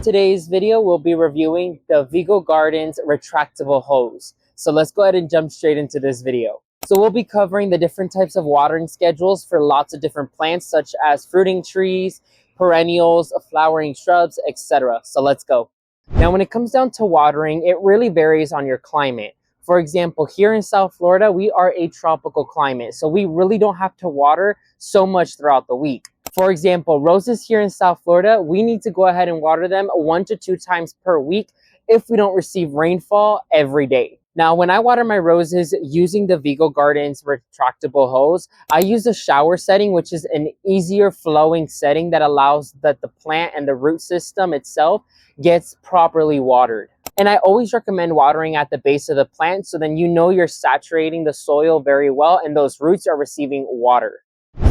today's video, we'll be reviewing the Vego Garden's retractable hose. So let's go ahead and jump straight into this video. So we'll be covering the different types of watering schedules for lots of different plants, such as fruiting trees, perennials, flowering shrubs, etc. So let's go. Now, when it comes down to watering, it really varies on your climate. For example, here in South Florida, we are a tropical climate, so we really don't have to water so much throughout the week. For example, roses here in South Florida, we need to go ahead and water them 1 to 2 times per week if we don't receive rainfall every day. Now, when I water my roses using the Vego Garden's retractable hose, I use a shower setting, which is an easier flowing setting that allows that the plant and the root system itself gets properly watered. And I always recommend watering at the base of the plant, so then you know you're saturating the soil very well and those roots are receiving water.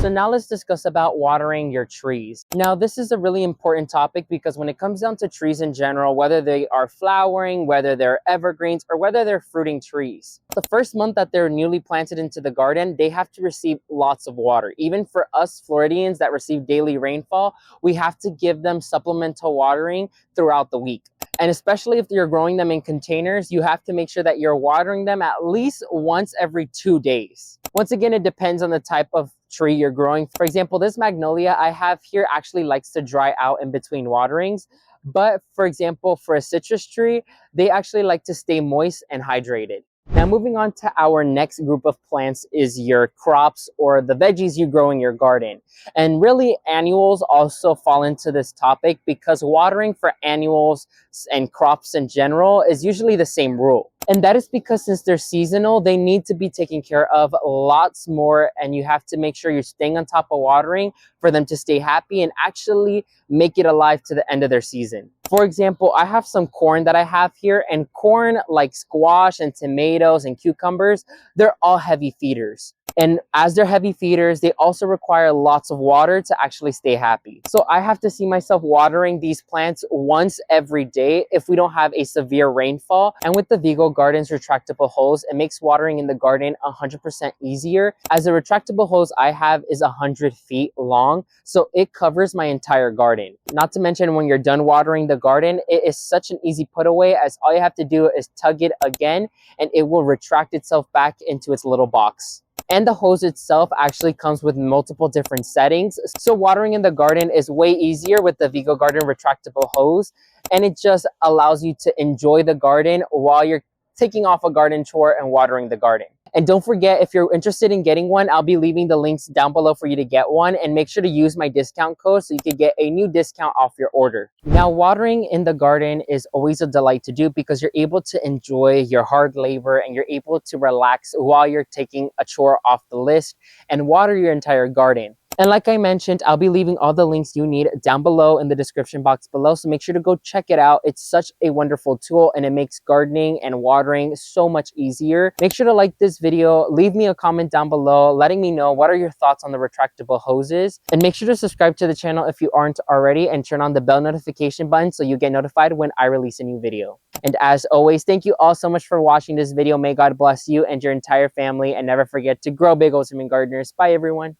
So now let's discuss about watering your trees. Now, this is a really important topic because when it comes down to trees in general, whether they are flowering, whether they're evergreens, or whether they're fruiting trees, the first month that they're newly planted into the garden, they have to receive lots of water. Even for us Floridians that receive daily rainfall, we have to give them supplemental watering throughout the week. And especially if you're growing them in containers, you have to make sure that you're watering them at least once every 2 days. Once again, it depends on the type of tree you're growing. For example, this magnolia I have here actually likes to dry out in between waterings. But for example, for a citrus tree, they actually like to stay moist and hydrated. Now, moving on to our next group of plants is your crops or the veggies you grow in your garden. And really, annuals also fall into this topic because watering for annuals and crops in general is usually the same rule. And that is because since they're seasonal, they need to be taken care of lots more, and you have to make sure you're staying on top of watering for them to stay happy and actually make it alive to the end of their season. For example, I have some corn that I have here, and corn like squash and tomatoes and cucumbers, they're all heavy feeders. And as they're heavy feeders, they also require lots of water to actually stay happy. So I have to see myself watering these plants once every day if we don't have a severe rainfall. And with the Vego Garden's retractable hose, it makes watering in the garden 100% easier, as the retractable hose I have is 100 feet long, so it covers my entire garden. Not to mention, when you're done watering the garden, it is such an easy put away, as all you have to do is tug it again and it will retract itself back into its little box. And the hose itself actually comes with multiple different settings. So watering in the garden is way easier with the Vego Garden retractable hose. And it just allows you to enjoy the garden while you're taking off a garden chore and watering the garden. And don't forget, if you're interested in getting one, I'll be leaving the links down below for you to get one, and make sure to use my discount code so you can get a new discount off your order. Now, watering in the garden is always a delight to do because you're able to enjoy your hard labor and you're able to relax while you're taking a chore off the list and water your entire garden. And like I mentioned, I'll be leaving all the links you need down below in the description box below, so make sure to go check it out. It's such a wonderful tool and it makes gardening and watering so much easier. Make sure to like this video, leave me a comment down below letting me know what are your thoughts on the retractable hoses, and make sure to subscribe to the channel if you aren't already and turn on the bell notification button so you get notified when I release a new video. And as always, thank you all so much for watching this video. May God bless you and your entire family, and never forget to grow big, awesome gardeners. Bye everyone.